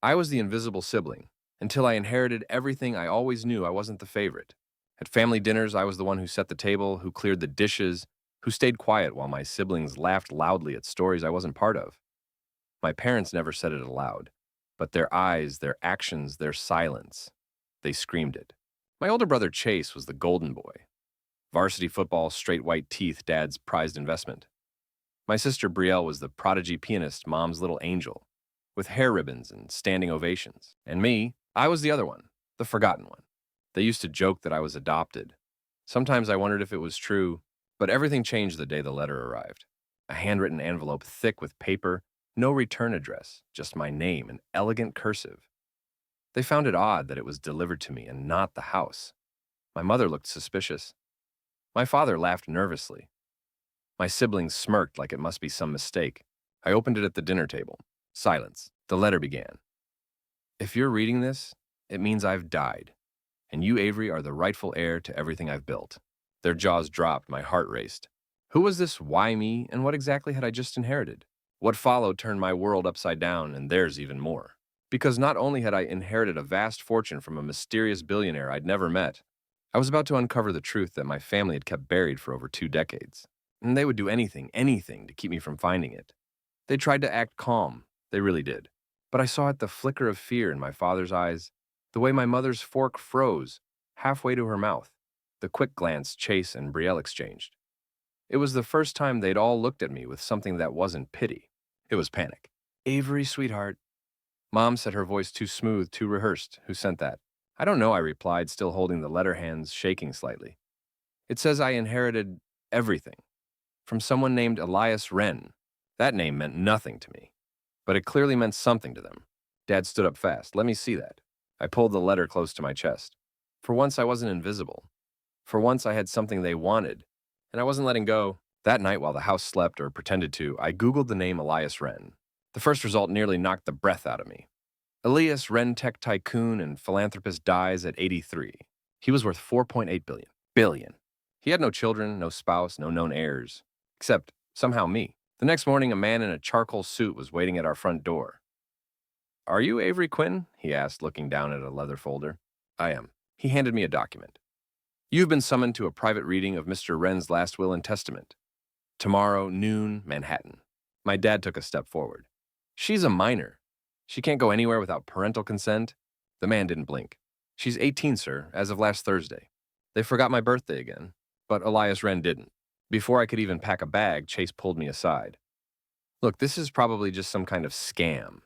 I was the invisible sibling, until I inherited everything. I always knew I wasn't the favorite. At family dinners, I was the one who set the table, who cleared the dishes, who stayed quiet while my siblings laughed loudly at stories I wasn't part of. My parents never said it aloud, but their eyes, their actions, their silence, they screamed it. My older brother Chase was the golden boy. Varsity football, straight white teeth, dad's prized investment. My sister Brielle was the prodigy pianist, mom's little angel, with hair ribbons and standing ovations. And me, I was the other one, the forgotten one. They used to joke that I was adopted. Sometimes I wondered if it was true, but everything changed the day the letter arrived. A handwritten envelope thick with paper, no return address, just my name in elegant cursive. They found it odd that it was delivered to me and not the house. My mother looked suspicious. My father laughed nervously. My siblings smirked like it must be some mistake. I opened it at the dinner table. Silence. The letter began. If you're reading this, it means I've died, and you, Avery, are the rightful heir to everything I've built. Their jaws dropped, my heart raced. Who was this why me, and what exactly had I just inherited? What followed turned my world upside down, and theirs even more. Because not only had I inherited a vast fortune from a mysterious billionaire I'd never met, I was about to uncover the truth that my family had kept buried for over 2 decades. And they would do anything, anything to keep me from finding it. They tried to act calm, they really did. But I saw it the flicker of fear in my father's eyes, the way my mother's fork froze, halfway to her mouth, the quick glance Chase and Brielle exchanged. It was the first time they'd all looked at me with something that wasn't pity. It was panic. Avery, sweetheart. Mom said, her voice too smooth, too rehearsed. Who sent that? I don't know, I replied, still holding the letter hands, shaking slightly. It says I inherited everything. From someone named Elias Wren. That name meant nothing to me, but it clearly meant something to them. Dad stood up fast. Let me see that. I pulled the letter close to my chest. For once, I wasn't invisible. For once, I had something they wanted, and I wasn't letting go. That night, while the house slept or pretended to, I Googled the name Elias Wren. The first result nearly knocked the breath out of me. Elias Wren, tech tycoon and philanthropist, dies at 83. He was worth 4.8 billion. Billion. He had no children, no spouse, no known heirs. Except, somehow, me. The next morning, a man in a charcoal suit was waiting at our front door. Are you Avery Quinn? He asked, looking down at a leather folder. I am. He handed me a document. You've been summoned to a private reading of Mr. Wren's last will and testament. Tomorrow, noon, Manhattan. My dad took a step forward. She's a minor. She can't go anywhere without parental consent. The man didn't blink. She's 18, sir, as of last Thursday. They forgot my birthday again, but Elias Wren didn't. Before I could even pack a bag, Chase pulled me aside. Look, this is probably just some kind of scam.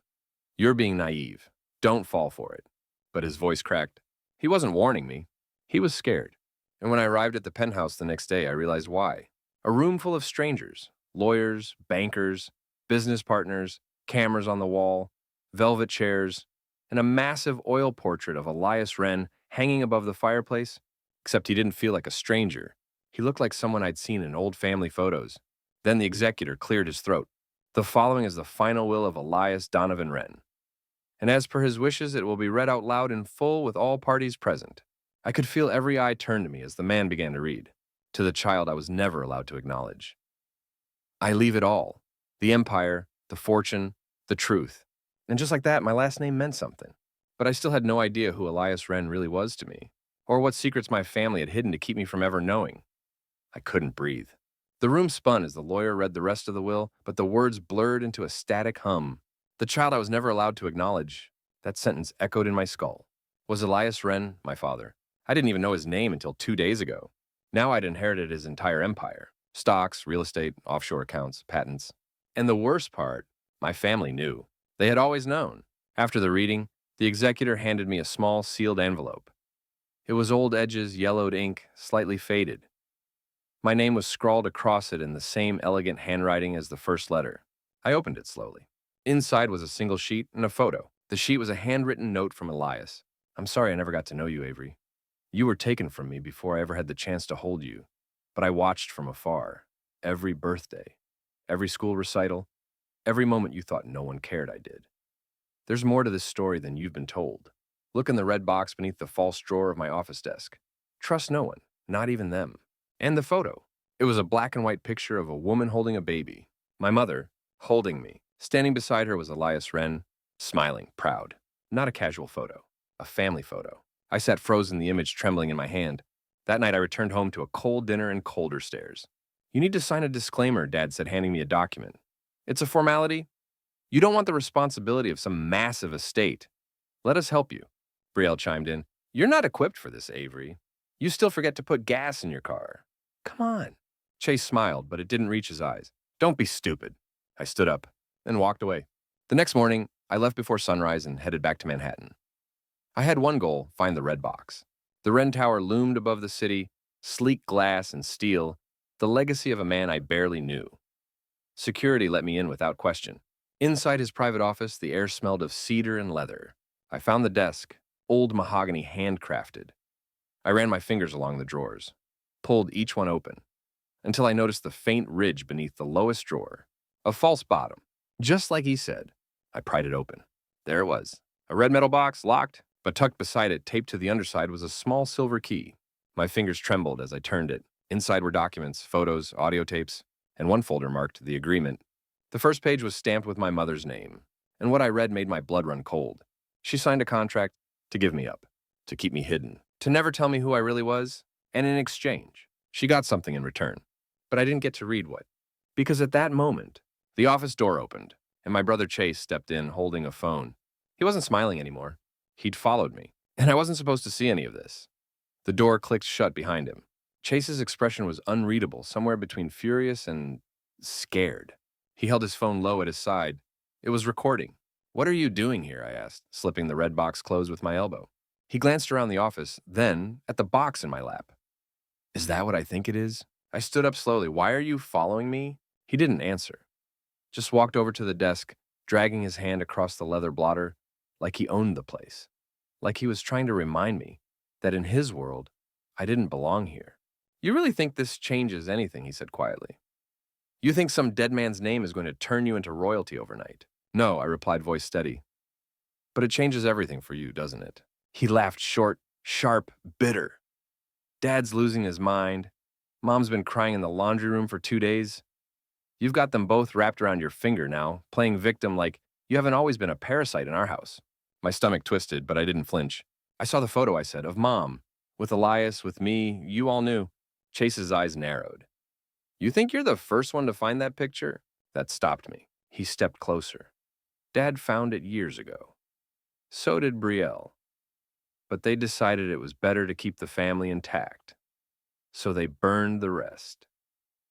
You're being naive. Don't fall for it. But his voice cracked. He wasn't warning me. He was scared. And when I arrived at the penthouse the next day, I realized why. A room full of strangers, lawyers, bankers, business partners, cameras on the wall, velvet chairs, and a massive oil portrait of Elias Wren hanging above the fireplace, except he didn't feel like a stranger. He looked like someone I'd seen in old family photos. Then the executor cleared his throat. The following is the final will of Elias Donovan Wren. And as per his wishes, it will be read out loud in full with all parties present. I could feel every eye turn to me as the man began to read, to the child I was never allowed to acknowledge. I leave it all. The empire, the fortune, the truth. And just like that, my last name meant something. But I still had no idea who Elias Wren really was to me, or what secrets my family had hidden to keep me from ever knowing. I couldn't breathe. The room spun as the lawyer read the rest of the will, but the words blurred into a static hum. The child I was never allowed to acknowledge. That sentence echoed in my skull. Was Elias Wren my father? I didn't even know his name until 2 days ago. Now I'd inherited his entire empire. Stocks, real estate, offshore accounts, patents. And the worst part, my family knew. They had always known. After the reading, the executor handed me a small sealed envelope. It was old edges, yellowed ink, slightly faded. My name was scrawled across it in the same elegant handwriting as the first letter. I opened it slowly. Inside was a single sheet and a photo. The sheet was a handwritten note from Elias. I'm sorry I never got to know you, Avery. You were taken from me before I ever had the chance to hold you, but I watched from afar. Every birthday, every school recital, every moment you thought no one cared, I did. There's more to this story than you've been told. Look in the red box beneath the false drawer of my office desk. Trust no one, not even them. And the photo. It was a black and white picture of a woman holding a baby. My mother, holding me. Standing beside her was Elias Wren, smiling, proud. Not a casual photo, a family photo. I sat frozen, the image trembling in my hand. That night, I returned home to a cold dinner and colder stares. You need to sign a disclaimer, Dad said, handing me a document. It's a formality. You don't want the responsibility of some massive estate. Let us help you. Brielle chimed in. You're not equipped for this, Avery. You still forget to put gas in your car. Come on. Chase smiled, but it didn't reach his eyes. Don't be stupid. I stood up and walked away. The next morning, I left before sunrise and headed back to Manhattan. I had one goal, find the red box. The Wren Tower loomed above the city, sleek glass and steel, the legacy of a man I barely knew. Security let me in without question. Inside his private office, the air smelled of cedar and leather. I found the desk, old mahogany handcrafted. I ran my fingers along the drawers, pulled each one open, until I noticed the faint ridge beneath the lowest drawer. A false bottom. Just like he said. I pried it open. There it was. A red metal box, locked, but tucked beside it, taped to the underside, was a small silver key. My fingers trembled as I turned it. Inside were documents, photos, audio tapes, and one folder marked the agreement. The first page was stamped with my mother's name, and what I read made my blood run cold. She signed a contract to give me up, to keep me hidden, to never tell me who I really was, and in exchange, she got something in return. But I didn't get to read what. Because at that moment, the office door opened, and my brother Chase stepped in holding a phone. He wasn't smiling anymore. He'd followed me, and I wasn't supposed to see any of this. The door clicked shut behind him. Chase's expression was unreadable, somewhere between furious and scared. He held his phone low at his side. It was recording. What are you doing here? I asked, slipping the red box closed with my elbow. He glanced around the office, then at the box in my lap. Is that what I think it is? I stood up slowly. Why are you following me? He didn't answer. Just walked over to the desk, dragging his hand across the leather blotter, like he owned the place. Like he was trying to remind me that in his world, I didn't belong here. You really think this changes anything? He said quietly. You think some dead man's name is going to turn you into royalty overnight? No, I replied, voice steady. But it changes everything for you, doesn't it? He laughed short, sharp, bitter. Dad's losing his mind. Mom's been crying in the laundry room for 2 days. You've got them both wrapped around your finger now, playing victim like you haven't always been a parasite in our house. My stomach twisted, but I didn't flinch. I saw the photo, I said, of Mom. With Elias, with me, you all knew. Chase's eyes narrowed. You think you're the first one to find that picture? That stopped me. He stepped closer. Dad found it years ago. So did Brielle. But they decided it was better to keep the family intact. So they burned the rest,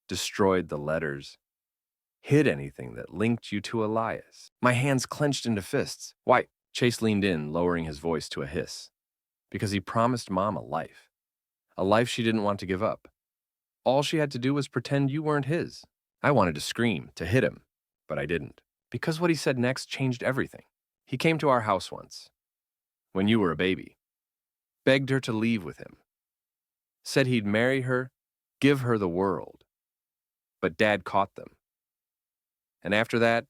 destroyed the letters, hid anything that linked you to Elias. My hands clenched into fists. Why? Chase leaned in, lowering his voice to a hiss. Because he promised Mom a life she didn't want to give up. All she had to do was pretend you weren't his. I wanted to scream, to hit him, but I didn't. Because what he said next changed everything. He came to our house once, when you were a baby, begged her to leave with him, said he'd marry her, give her the world. But Dad caught them. And after that,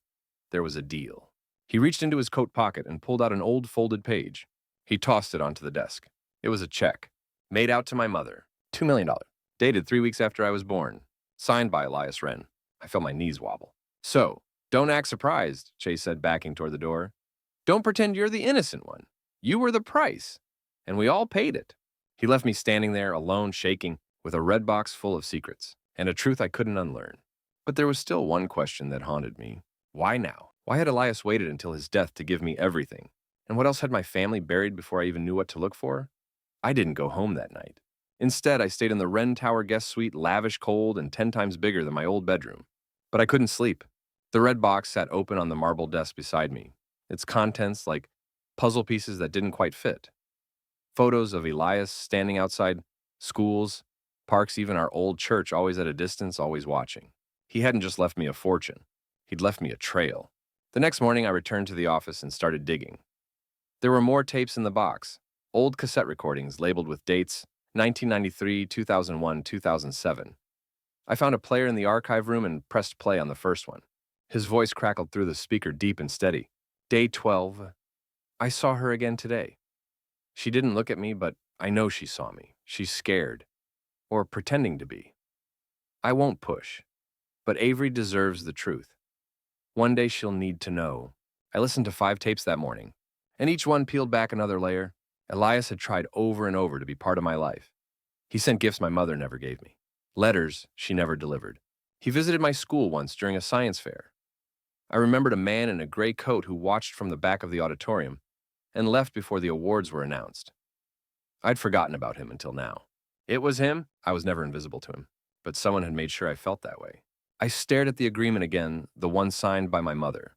there was a deal. He reached into his coat pocket and pulled out an old folded page. He tossed it onto the desk. It was a check, made out to my mother, $2 million, dated 3 weeks after I was born, signed by Elias Wren. I felt my knees wobble. So, don't act surprised, Chase said, backing toward the door. Don't pretend you're the innocent one. You were the price, and we all paid it. He left me standing there, alone, shaking, with a red box full of secrets, and a truth I couldn't unlearn. But there was still one question that haunted me. Why now? Why had Elias waited until his death to give me everything? And what else had my family buried before I even knew what to look for? I didn't go home that night. Instead, I stayed in the Wren Tower guest suite, lavish, cold, and 10 times bigger than my old bedroom. But I couldn't sleep. The red box sat open on the marble desk beside me, its contents like puzzle pieces that didn't quite fit. Photos of Elias standing outside schools, parks, even our old church, always at a distance, always watching. He hadn't just left me a fortune. He'd left me a trail. The next morning, I returned to the office and started digging. There were more tapes in the box, old cassette recordings labeled with dates 1993, 2001, 2007. I found a player in the archive room and pressed play on the first one. His voice crackled through the speaker deep and steady. Day 12. I saw her again today. She didn't look at me, but I know she saw me. She's scared. Or pretending to be. I won't push. But Avery deserves the truth. One day she'll need to know. I listened to 5 tapes that morning. And each one peeled back another layer. Elias had tried over and over to be part of my life. He sent gifts my mother never gave me, letters she never delivered. He visited my school once during a science fair. I remembered a man in a gray coat who watched from the back of the auditorium and left before the awards were announced. I'd forgotten about him until now. It was him. I was never invisible to him, but someone had made sure I felt that way. I stared at the agreement again, the one signed by my mother.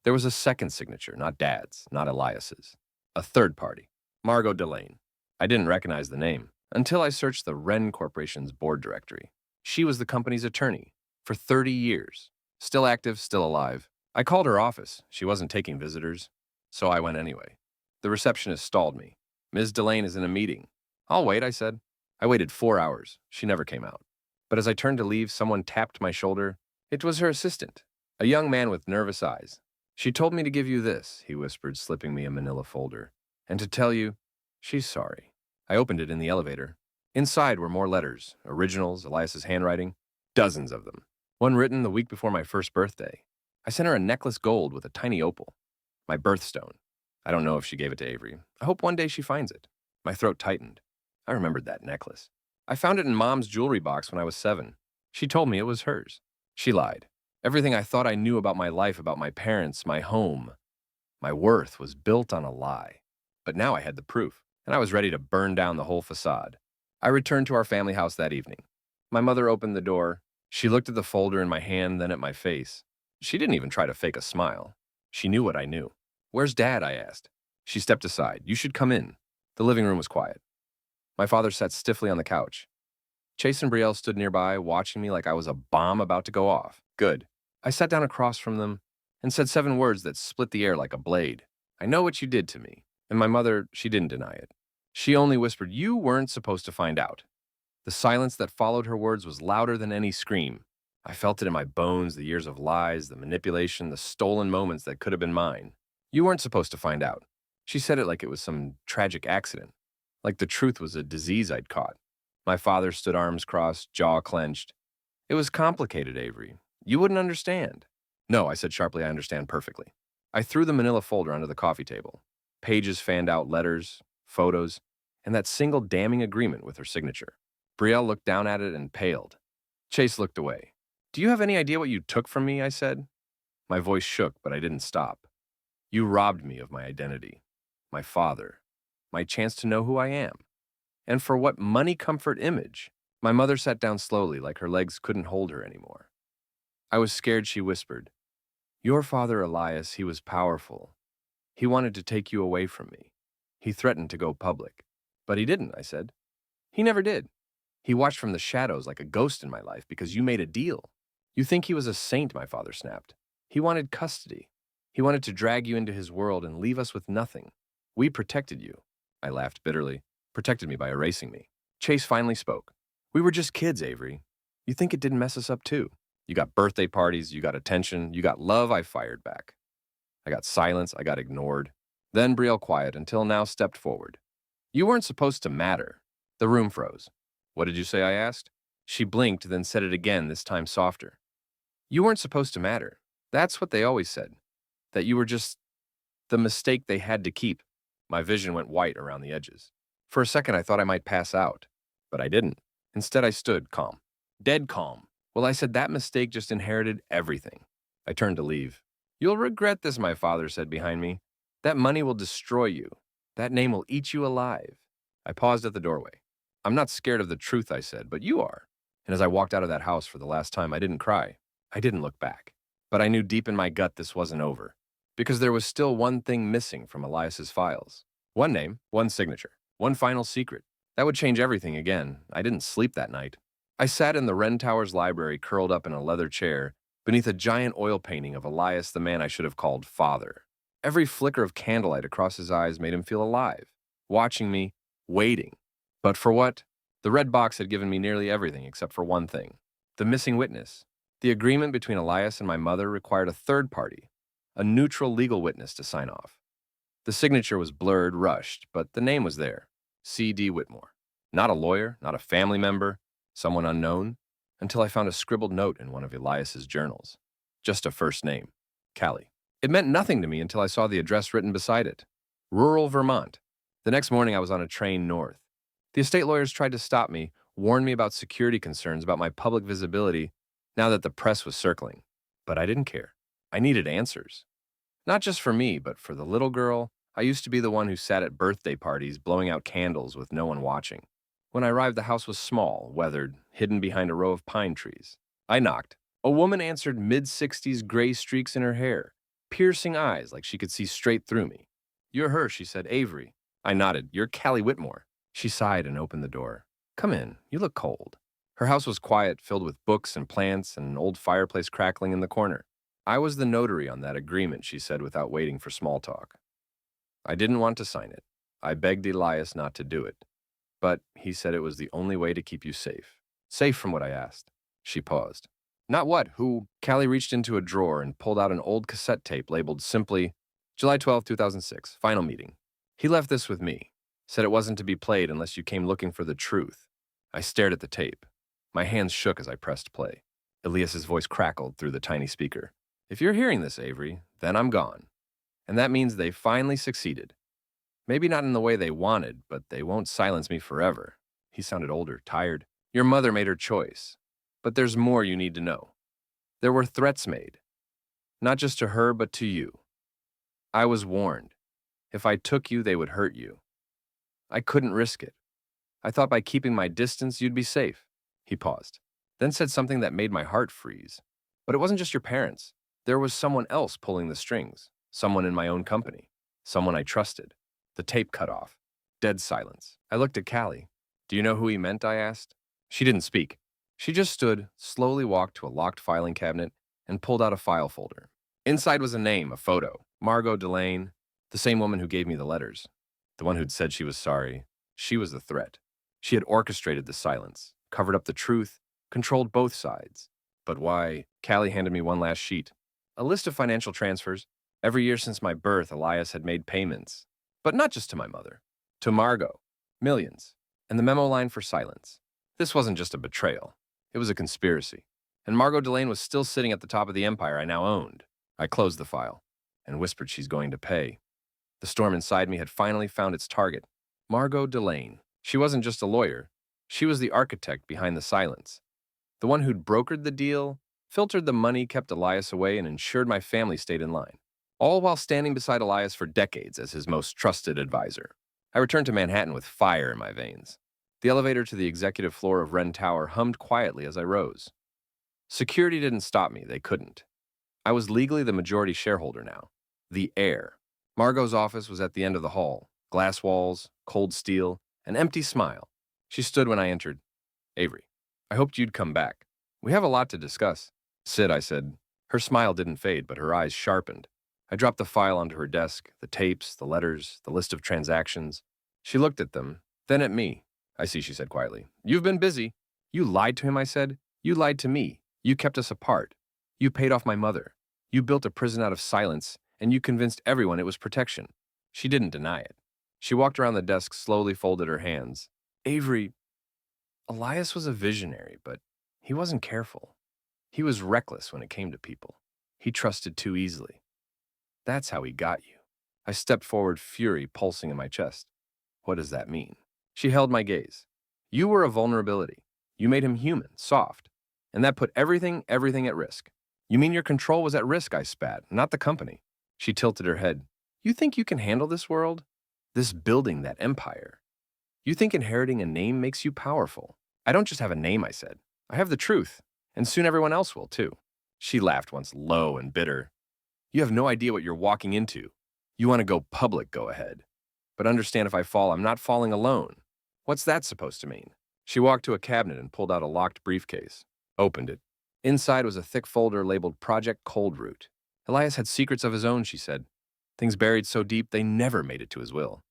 There was a second signature, not Dad's, not Elias's. A third party, Margot Delane. I didn't recognize the name until I searched the Wren Corporation's board directory. She was the company's attorney for 30 years. Still active, still alive. I called her office. She wasn't taking visitors, so I went anyway. The receptionist stalled me. Ms. Delane is in a meeting. I'll wait, I said. I waited 4 hours. She never came out. But as I turned to leave, someone tapped my shoulder. It was her assistant, a young man with nervous eyes. She told me to give you this, he whispered, slipping me a manila folder, and to tell you, she's sorry. I opened it in the elevator. Inside were more letters, originals, Elias's handwriting, dozens of them. One written the week before my first birthday. I sent her a necklace gold with a tiny opal, my birthstone. I don't know if she gave it to Avery. I hope one day she finds it. My throat tightened. I remembered that necklace. I found it in Mom's jewelry box when I was 7. She told me it was hers. She lied. Everything I thought I knew about my life, about my parents, my home, my worth was built on a lie. But now I had the proof, and I was ready to burn down the whole facade. I returned to our family house that evening. My mother opened the door. She looked at the folder in my hand, then at my face. She didn't even try to fake a smile. She knew what I knew. "Where's Dad?" I asked. She stepped aside. "You should come in." The living room was quiet. My father sat stiffly on the couch. Chase and Brielle stood nearby, watching me like I was a bomb about to go off. Good. I sat down across from them and said 7 words that split the air like a blade. "I know what you did to me." And my mother, she didn't deny it. She only whispered, "You weren't supposed to find out." The silence that followed her words was louder than any scream. I felt it in my bones, the years of lies, the manipulation, the stolen moments that could have been mine. "You weren't supposed to find out." She said it like it was some tragic accident, like the truth was a disease I'd caught. My father stood arms crossed, jaw clenched. "It was complicated, Avery. You wouldn't understand." "No," I said sharply, "I understand perfectly." I threw the manila folder under the coffee table. Pages fanned out, letters, photos, and that single damning agreement with her signature. Brielle looked down at it and paled. Chase looked away. "Do you have any idea what you took from me?" I said. My voice shook, but I didn't stop. "You robbed me of my identity, my father, my chance to know who I am. And for what money comfort image?" My mother sat down slowly, like her legs couldn't hold her anymore. I was scared, she whispered. "Your father, Elias, he was powerful. He wanted to take you away from me. He threatened to go public." "But he didn't," I said. "He never did. He watched from the shadows like a ghost in my life because you made a deal." "You think he was a saint," my father snapped. "He wanted custody. He wanted to drag you into his world and leave us with nothing. We protected you." I laughed bitterly. "Protected me by erasing me." Chase finally spoke. "We were just kids, Avery. You think it didn't mess us up too? You got birthday parties, you got attention, you got love," I fired back. I got silence, I got ignored. Then Brielle, quiet until now, stepped forward. "You weren't supposed to matter." The room froze. "What did you say?" I asked. She blinked, then said it again, this time softer. "You weren't supposed to matter. That's what they always said. That you were just the mistake they had to keep." My vision went white around the edges. For a second, I thought I might pass out, but I didn't. Instead, I stood calm. Dead calm. "Well," I said, "that mistake just inherited everything." I turned to leave. "You'll regret this," my father said behind me. "That money will destroy you. That name will eat you alive." I paused at the doorway. "I'm not scared of the truth," I said, "but you are." And as I walked out of that house for the last time, I didn't cry. I didn't look back. But I knew deep in my gut this wasn't over. Because there was still one thing missing from Elias's files. One name, one signature, one final secret. That would change everything again. I didn't sleep that night. I sat in the Wren Towers library, curled up in a leather chair, beneath a giant oil painting of Elias, the man I should have called father. Every flicker of candlelight across his eyes made him feel alive, watching me, waiting. But for what? The red box had given me nearly everything except for one thing. The missing witness. The agreement between Elias and my mother required a third party, a neutral legal witness to sign off. The signature was blurred, rushed, but the name was there. C.D. Whitmore. Not a lawyer, not a family member, someone unknown, until I found a scribbled note in one of Elias's journals. Just a first name, Callie. It meant nothing to me until I saw the address written beside it. Rural Vermont. The next morning, I was on a train north. The estate lawyers tried to stop me, warned me about security concerns about my public visibility now that the press was circling. But I didn't care. I needed answers. Not just for me, but for the little girl. I used to be the one who sat at birthday parties blowing out candles with no one watching. When I arrived, the house was small, weathered, hidden behind a row of pine trees. I knocked. A woman answered, mid-60s, gray streaks in her hair, piercing eyes like she could see straight through me. "You're her," she said. "Avery." I nodded. "You're Callie Whitmore." She sighed and opened the door. "Come in. You look cold." Her house was quiet, filled with books and plants and an old fireplace crackling in the corner. "I was the notary on that agreement," she said without waiting for small talk. I didn't want to sign it. I begged Elias not to do it. But he said it was the only way to keep you safe. Safe from what I asked. She paused. "Not what? Who?" Callie reached into a drawer and pulled out an old cassette tape labeled simply July 12, 2006, final meeting. "He left this with me. Said it wasn't to be played unless you came looking for the truth." I stared at the tape. My hands shook as I pressed play. Elias's voice crackled through the tiny speaker. "If you're hearing this, Avery, then I'm gone. And that means they finally succeeded. Maybe not in the way they wanted, but they won't silence me forever." He sounded older, tired. "Your mother made her choice. But there's more you need to know. There were threats made. Not just to her, but to you. I was warned. If I took you, they would hurt you. I couldn't risk it. I thought by keeping my distance, you'd be safe." He paused, then said something that made my heart freeze. "But it wasn't just your parents. There was someone else pulling the strings. Someone in my own company. Someone I trusted." The tape cut off. Dead silence. I looked at Callie. "Do you know who he meant?" I asked. She didn't speak. She just stood, slowly walked to a locked filing cabinet, and pulled out a file folder. Inside was a name, a photo. Margot Delane, the same woman who gave me the letters. The one who'd said she was sorry. She was the threat. She had orchestrated the silence, covered up the truth, controlled both sides. But why? Callie handed me one last sheet. A list of financial transfers. Every year since my birth, Elias had made payments. But not just to my mother. To Margot. Millions. And the memo line for silence. This wasn't just a betrayal. It was a conspiracy. And Margot Delane was still sitting at the top of the empire I now owned. I closed the file and whispered she's going to pay. The storm inside me had finally found its target. Margot Delane. She wasn't just a lawyer. She was the architect behind the silence. The one who'd brokered the deal, filtered the money, kept Elias away, and ensured my family stayed in line. All while standing beside Elias for decades as his most trusted advisor. I returned to Manhattan with fire in my veins. The elevator to the executive floor of Wren Tower hummed quietly as I rose. Security didn't stop me. They couldn't. I was legally the majority shareholder now. The heir. Margot's office was at the end of the hall. Glass walls, cold steel, an empty smile. She stood when I entered. "Avery, I hoped you'd come back. We have a lot to discuss." "Sit," I said. Her smile didn't fade, but her eyes sharpened. I dropped the file onto her desk, the tapes, the letters, the list of transactions. She looked at them, then at me. "I see," she said quietly. "You've been busy." "You lied to him," I said. "You lied to me. You kept us apart. You paid off my mother. You built a prison out of silence, and you convinced everyone it was protection." She didn't deny it. She walked around the desk, slowly folded her hands. "Avery, Elias was a visionary, but he wasn't careful. He was reckless when it came to people. He trusted too easily. That's how he got you." I stepped forward, fury pulsing in my chest. "What does that mean?" She held my gaze. "You were a vulnerability. You made him human, soft. And that put everything at risk." "You mean your control was at risk?" I spat. "Not the company." She tilted her head. "You think you can handle this world? This building, that empire? You think inheriting a name makes you powerful?" "I don't just have a name," I said. "I have the truth. And soon everyone else will, too." She laughed once, low and bitter. "You have no idea what you're walking into. You want to go public, go ahead. But understand, if I fall, I'm not falling alone." "What's that supposed to mean?" She walked to a cabinet and pulled out a locked briefcase. Opened it. Inside was a thick folder labeled Project Cold Root. "Elias had secrets of his own," she said. "Things buried so deep they never made it to his will.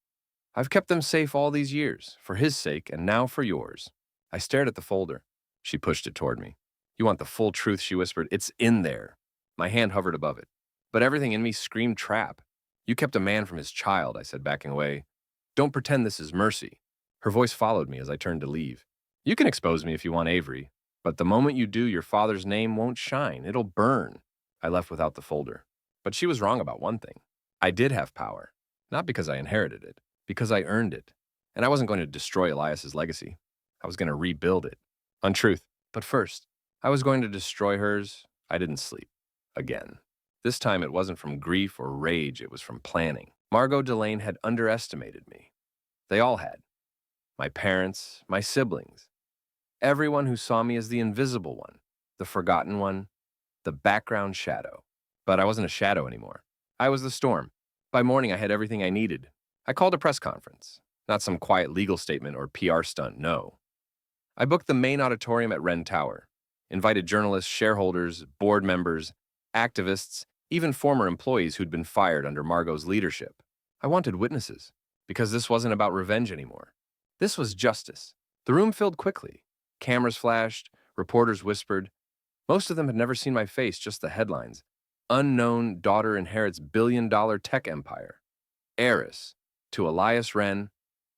I've kept them safe all these years, for his sake and now for yours." I stared at the folder. She pushed it toward me. "You want the full truth," she whispered. "It's in there." My hand hovered above it. But everything in me screamed trap. "You kept a man from his child," I said, backing away. "Don't pretend this is mercy." Her voice followed me as I turned to leave. "You can expose me if you want, Avery. But the moment you do, your father's name won't shine. It'll burn." I left without the folder. But she was wrong about one thing. I did have power. Not because I inherited it, because I earned it. And I wasn't going to destroy Elias's legacy. I was going to rebuild it. Untruth. But first, I was going to destroy hers. I didn't sleep. Again. This time it wasn't from grief or rage, it was from planning. Margot Delane had underestimated me. They all had. My parents, my siblings, everyone who saw me as the invisible one, the forgotten one, the background shadow. But I wasn't a shadow anymore. I was the storm. By morning, I had everything I needed. I called a press conference. Not some quiet legal statement or PR stunt, no. I booked the main auditorium at Wren Tower, invited journalists, shareholders, board members, activists, even former employees who'd been fired under Margot's leadership. I wanted witnesses, because this wasn't about revenge anymore. This was justice. The room filled quickly. Cameras flashed, reporters whispered. Most of them had never seen my face, just the headlines. Unknown daughter inherits billion-dollar tech empire. Heiress to Elias Wren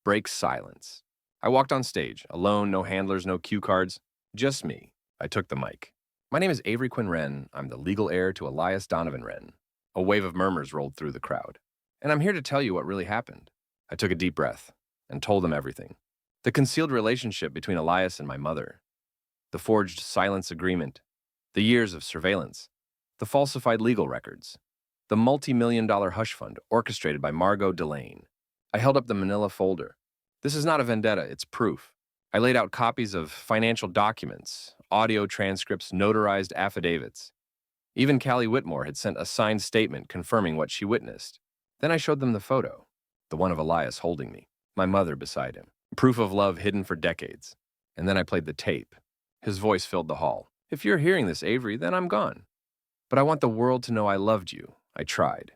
breaks silence. I walked on stage, alone, no handlers, no cue cards, just me. I took the mic. My name is Avery Quinn Wren. I'm the legal heir to Elias Donovan Wren. A wave of murmurs rolled through the crowd. And I'm here to tell you what really happened. I took a deep breath and told them everything. The concealed relationship between Elias and my mother, the forged silence agreement, the years of surveillance, the falsified legal records, the multi-million-dollar hush fund orchestrated by Margot Delane. I held up the manila folder. This is not a vendetta, it's proof. I laid out copies of financial documents, audio transcripts, notarized affidavits. Even Callie Whitmore had sent a signed statement confirming what she witnessed. Then I showed them the photo, the one of Elias holding me, my mother beside him, proof of love hidden for decades. And then I played the tape. His voice filled the hall. If you're hearing this, Avery, then I'm gone. But I want the world to know I loved you. I tried.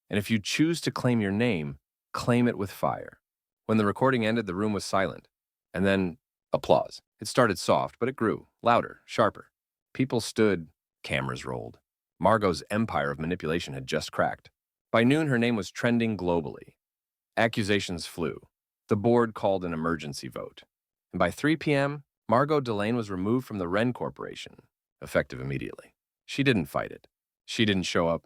And if you choose to claim your name, claim it with fire. When the recording ended, the room was silent. And then, applause. It started soft, but it grew, louder, sharper. People stood, cameras rolled. Margot's empire of manipulation had just cracked. By noon, her name was trending globally. Accusations flew. The board called an emergency vote. And by 3 p.m., Margot Delane was removed from the Wren Corporation, effective immediately. She didn't fight it. She didn't show up.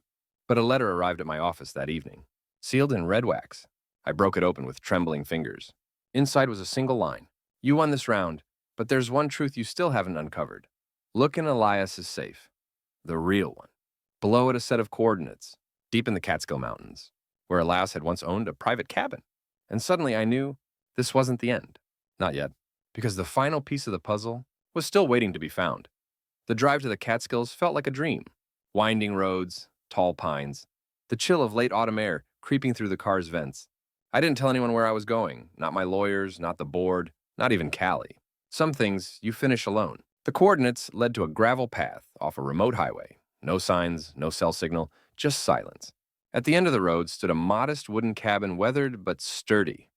But a letter arrived at my office that evening, sealed in red wax. I broke it open with trembling fingers. Inside was a single line. You won this round, but there's one truth you still haven't uncovered. Look in Elias's safe. The real one. Below it, a set of coordinates, deep in the Catskill Mountains, where Elias had once owned a private cabin. And suddenly I knew this wasn't the end. Not yet, because the final piece of the puzzle was still waiting to be found. The drive to the Catskills felt like a dream. Winding roads, tall pines, the chill of late autumn air creeping through the car's vents. I didn't tell anyone where I was going, not my lawyers, not the board, not even Callie. Some things you finish alone. The coordinates led to a gravel path off a remote highway. No signs, no cell signal, just silence. At the end of the road stood a modest wooden cabin, weathered but sturdy.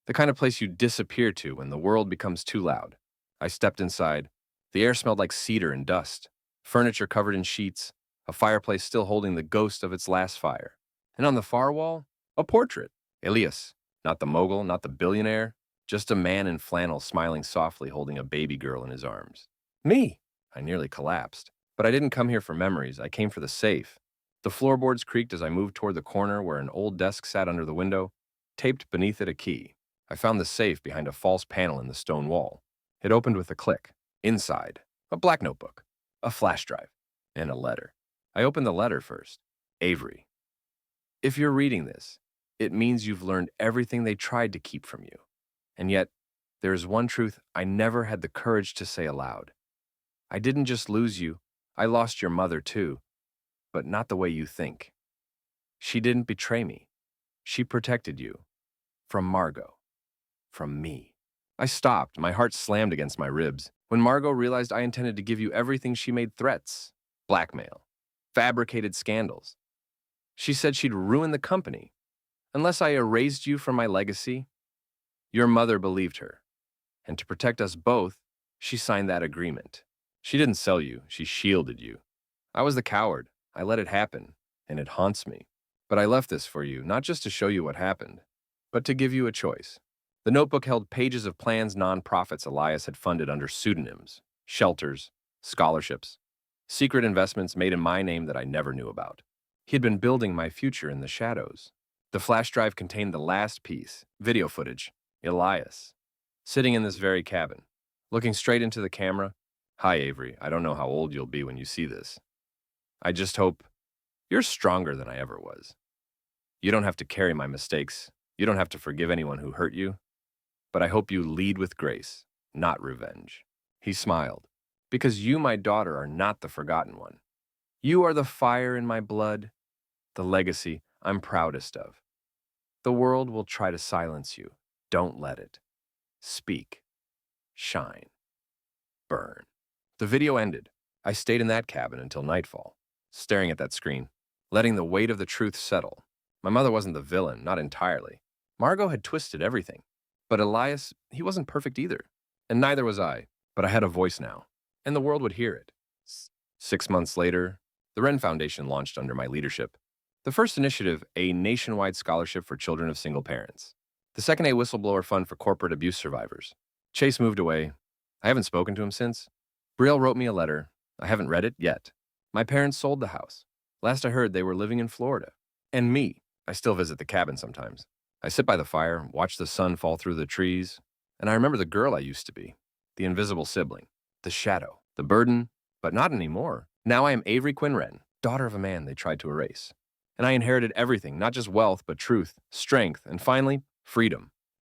The kind of place you disappear to when the world becomes too loud. I stepped inside. The air smelled like cedar and dust. Furniture covered in sheets, a fireplace still holding the ghost of its last fire. And on the far wall, a portrait. Elias, not the mogul, not the billionaire, just a man in flannel smiling softly holding a baby girl in his arms. Me! I nearly collapsed. But I didn't come here for memories, I came for the safe. The floorboards creaked as I moved toward the corner where an old desk sat under the window, taped beneath it a key. I found the safe behind a false panel in the stone wall. It opened with a click. Inside, a black notebook, a flash drive, and a letter. I opened the letter first. Avery, if you're reading this, it means you've learned everything they tried to keep from you. And yet, there is one truth I never had the courage to say aloud. I didn't just lose you, I lost your mother too, but not the way you think. She didn't betray me. She protected you. From Margot. From me. I stopped, my heart slammed against my ribs. When Margot realized I intended to give you everything, she made threats, blackmail, fabricated scandals. She said she'd ruin the company unless I erased you from my legacy. Your mother believed her, and to protect us both, she signed that agreement. She didn't sell you, she shielded you. I was the coward. I let it happen, and it haunts me. But I left this for you, not just to show you what happened, but to give you a choice. The notebook held pages of plans nonprofits Elias had funded under pseudonyms, shelters, scholarships, secret investments made in my name that I never knew about. He had been building my future in the shadows. The flash drive contained the last piece, video footage, Elias, sitting in this very cabin, looking straight into the camera. Hi, Avery. I don't know how old you'll be when you see this. I just hope you're stronger than I ever was. You don't have to carry my mistakes. You don't have to forgive anyone who hurt you. But I hope you lead with grace, not revenge. He smiled. Because you, my daughter, are not the forgotten one. You are the fire in my blood, the legacy I'm proudest of. The world will try to silence you. Don't let it. Speak. Shine. Burn. The video ended. I stayed in that cabin until nightfall, staring at that screen, letting the weight of the truth settle. My mother wasn't the villain, not entirely. Margot had twisted everything. But Elias, he wasn't perfect either. And neither was I. But I had a voice now, and the world would hear it. 6 months later, the Wren Foundation launched under my leadership. The first initiative, a nationwide scholarship for children of single parents. The second, a whistleblower fund for corporate abuse survivors. Chase moved away. I haven't spoken to him since. Brielle wrote me a letter. I haven't read it yet. My parents sold the house. Last I heard, they were living in Florida. And me, I still visit the cabin sometimes. I sit by the fire, watch the sun fall through the trees, and I remember the girl I used to be, the invisible sibling, the shadow, the burden, but not anymore. Now I am Avery Quinn Wren, daughter of a man they tried to erase. And I inherited everything, not just wealth, but truth, strength, and finally, freedom.